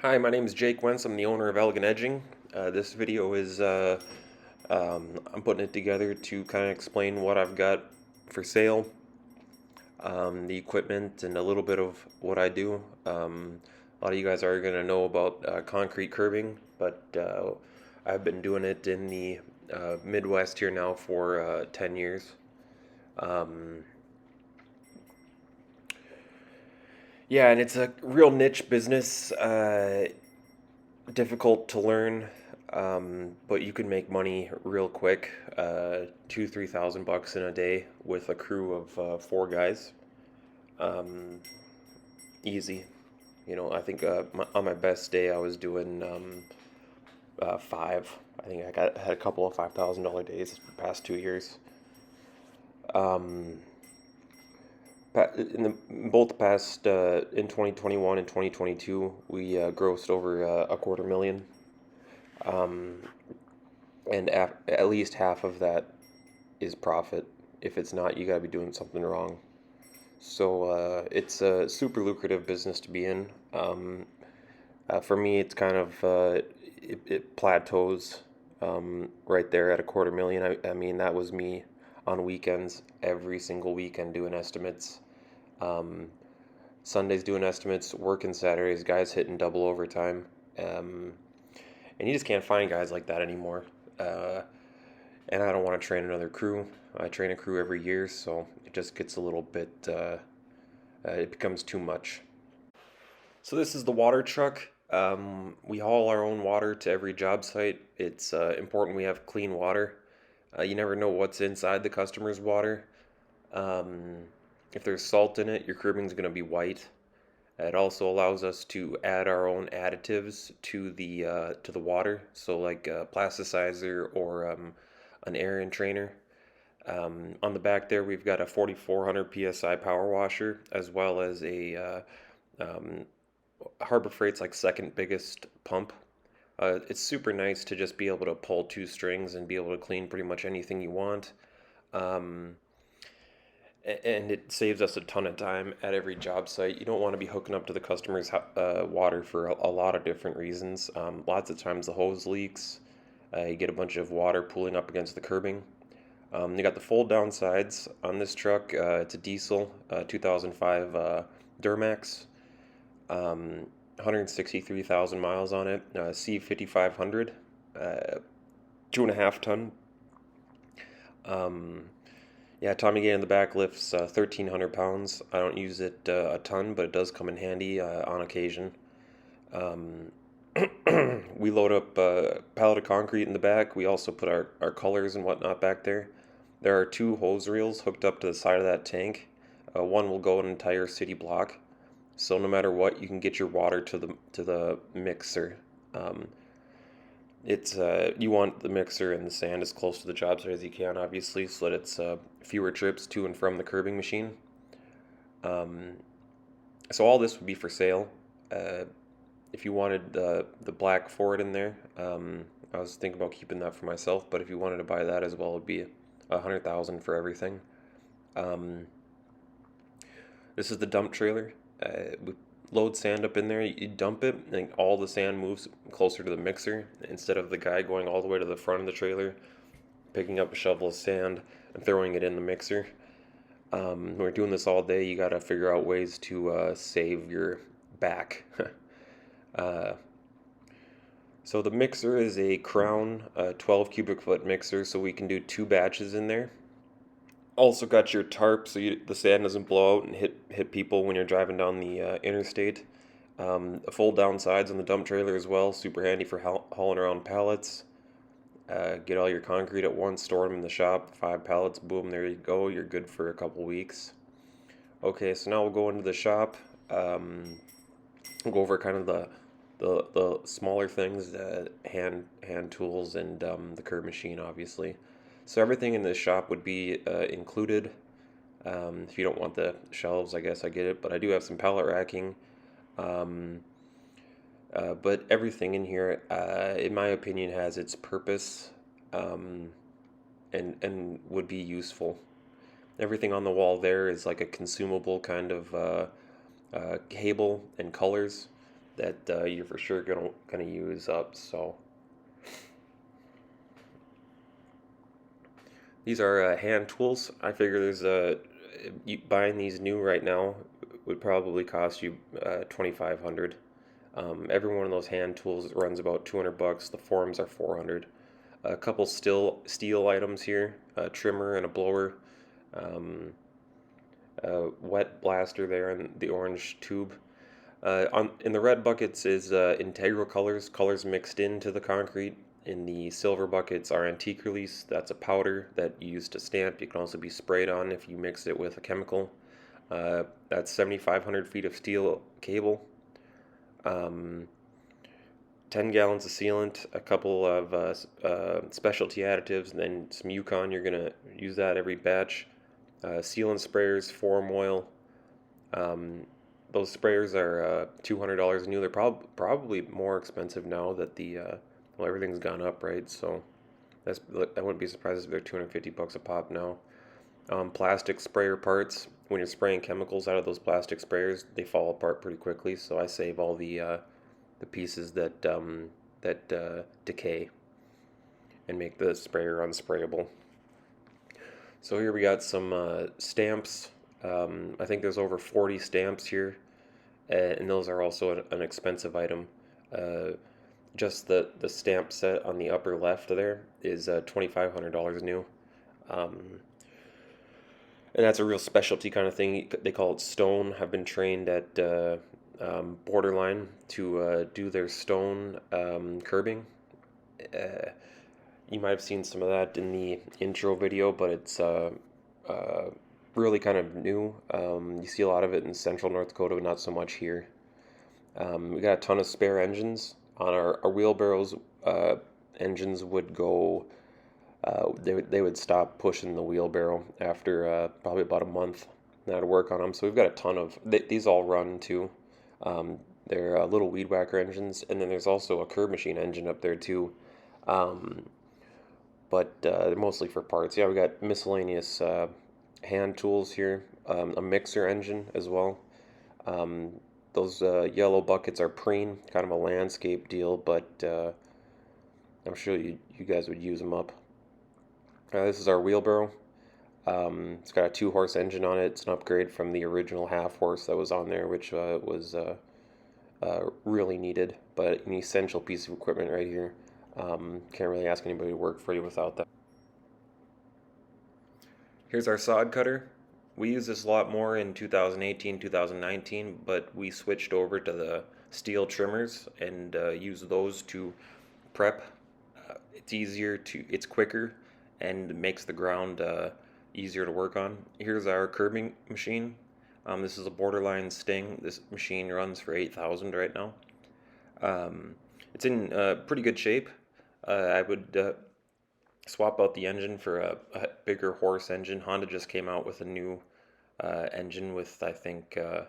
Hi, my name is Jake Wentz. I'm the owner of Elegant Edging. This video is I'm putting it together to kind of explain what I've got for sale, the equipment, and a little bit of what I do. A lot of you guys are going to know about concrete curbing, but I've been doing it in the Midwest here now for 10 years. Um, yeah, and it's a real niche business. Difficult to learn, but you can make money real quick. 2, 3 thousand bucks in a day with a crew of 4 guys. Um, Easy. I think on my best day I was doing five. I think had a couple of $5,000 days the past 2 years. Um, in both past in 2021 and 2022, we grossed over a quarter million. Um, and at least half of that is profit. If it's not, you got to be doing something wrong. So it's a super lucrative business to be in. For me, it's kind of it plateaus right there at a quarter million. I mean, that was me on weekends, every single weekend doing estimates. Um, Sundays doing estimates, working Saturdays, guys hitting double overtime. Um, and you just can't find guys like that anymore. Uh, and I don't want to train another crew. I train a crew every year, so it just gets a little bit, it becomes too much. So this is the water truck. We haul our own water to every job site. It's important we have clean water. You never know what's inside the customer's water. Um, if there's salt in it, your curbing's going to be white. It also allows us to add our own additives to the water, so like plasticizer or an air entrainer. On the back there, we've got a 4,400 psi power washer, as well as a um, Harbor Freight's like second biggest pump. It's super nice to just be able to pull 2 strings and be able to clean pretty much anything you want. Um, and it saves us a ton of time at every job site. You don't want to be hooking up to the customer's water for a lot of different reasons. Lots of times the hose leaks. You get a bunch of water pooling up against the curbing. You got the fold down sides on this truck. It's a diesel 2005 Duramax. 163,000 miles on it. C5500, 2.5 ton. Um, yeah, Tommy Gay in the back lifts 1,300 pounds. I don't use it a ton, but it does come in handy on occasion. Um, we load up a pallet of concrete in the back. We also put our colors and whatnot back there. There are 2 hose reels hooked up to the side of that tank. One will go an entire city block. So no matter what, you can get your water to the mixer. Um, it's you want the mixer and the sand as close to the job site as you can, obviously, so that it's fewer trips to and from the curbing machine. Um, so all this would be for sale. Uh, if you wanted the black Ford in there, I was thinking about keeping that for myself. But if you wanted to buy that as well, it'd be 100,000 for everything. Um, this is the dump trailer. We load sand up in there. You dump it, and all the sand moves closer to the mixer instead of the guy going all the way to the front of the trailer, picking up a shovel of sand and throwing it in the mixer. We're doing this all day. You got to figure out ways to save your back. uh, so the mixer is a Crown 12 cubic foot mixer, so we can do 2 batches in there. Also got your tarp so the sand doesn't blow out and hit people when you're driving down the interstate. Fold down sides on the dump trailer as well, super handy for hauling around pallets. Get all your concrete at once, store them in the shop. 5 pallets, boom, there you go. You're good for a couple weeks. Okay, so now we'll go into the shop. We'll go over kind of the smaller things, hand tools, and the curb machine, obviously. So everything in this shop would be included. If you don't want the shelves, I guess I get it, but I do have some pallet racking. Um, but everything in here, in my opinion, has its purpose, um, and would be useful. Everything on the wall there is like a consumable kind of cable and colors. that you're for sure gonna use up. So these are hand tools. I figure there's buying these new right now would probably cost you 2,500. Every one of those hand tools runs about 200 bucks. The forms are 400. A couple steel items here: a trimmer and a blower, um, a wet blaster there in the orange tube. In the red buckets is integral colors mixed into the concrete. In the silver buckets are antique release. That's a powder that you use to stamp. You can also be sprayed on if you mix it with a chemical. That's 7,500 feet of steel cable, um, 10 gallons of sealant, a couple of specialty additives, and then some Yukon. You're going to use that every batch. Sealant sprayers, form oil. Um, those sprayers are $200 new. They're probably more expensive now that well, everything's gone up, right? So I wouldn't be surprised if they're 250 bucks a pop now. Plastic sprayer parts. When you're spraying chemicals out of those plastic sprayers, they fall apart pretty quickly. So I save all the pieces that decay and make the sprayer unsprayable. So here we got some stamps. I think there's over 40 stamps here, and those are also an expensive item. Uh, just the stamp set on the upper left there is $2,500 new. Um, and that's a real specialty kind of thing. They call it stone. I've been trained at Borderline to do their stone curbing. Uh, you might have seen some of that in the intro video, but it's uh, really kind of new. You see a lot of it in central North Dakota, but not so much here. We got a ton of spare engines on our wheelbarrows. Engines would go. They would stop pushing the wheelbarrow after probably about a month. Now to work on them, so we've got a ton of these all run too. Um, they're little weed whacker engines, and then there's also a curb machine engine up there too. Um, but they're mostly for parts. Yeah, we got miscellaneous hand tools here, a mixer engine as well. Um, those yellow buckets are preen, kind of a landscape deal, but I'm sure you guys would use them up. This is our wheelbarrow. It's got a 2-horse engine on it. It's an upgrade from the original half horse that was on there, which was really needed, but an essential piece of equipment right here. Can't really ask anybody to work for you without that. Here's our sod cutter. We used this a lot more in 2018, 2019, but we switched over to the steel trimmers and use those to prep. It's quicker and makes the ground easier to work on. Here's our curbing machine. This is a Borderline Sting. This machine runs for 8,000 right now. It's in pretty good shape. I would swap out the engine for a bigger horse engine. Honda just came out with a new engine with, I think, a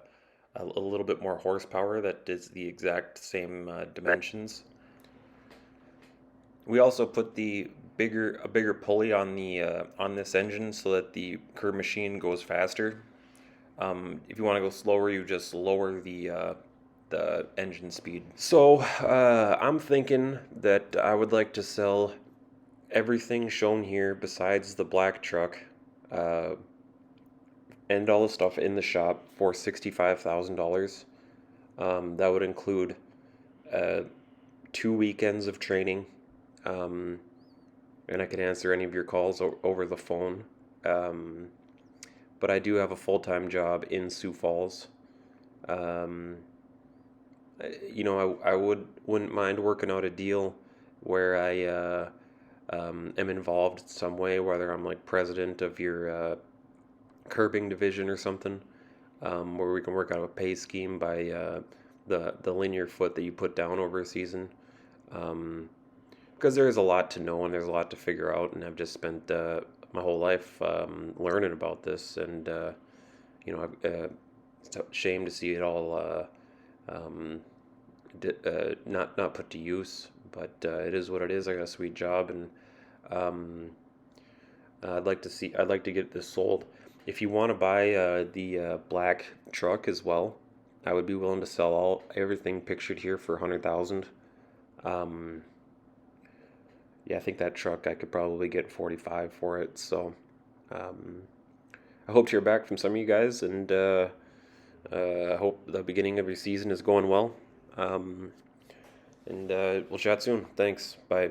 little bit more horsepower that is the exact same dimensions. We also put a bigger pulley on on this engine so that the curb machine goes faster. If you want to go slower, you just lower the engine speed. So I'm thinking that I would like to sell everything shown here besides the black truck and all the stuff in the shop for $65,000. That would include 2 weekends of training, and I can answer any of your calls over the phone. But I do have a full-time job in Sioux Falls. Um, I wouldn't mind working out a deal where I am involved in some way, whether I'm like president of your curbing division or something, where we can work out a pay scheme by the linear foot that you put down over a season. Because there is a lot to know and there's a lot to figure out, and I've just spent my whole life learning about this, and it's a shame to see it all not put to use. But it is what it is. I got a sweet job, and um, I'd like to get this sold. If you want to buy the black truck as well, I would be willing to sell all everything pictured here for 100,000. Um, yeah, I think that truck I could probably get 45 for it. So um, I hope to hear back from some of you guys, and I hope the beginning of your season is going well. Um, and we'll chat soon. Thanks. Bye.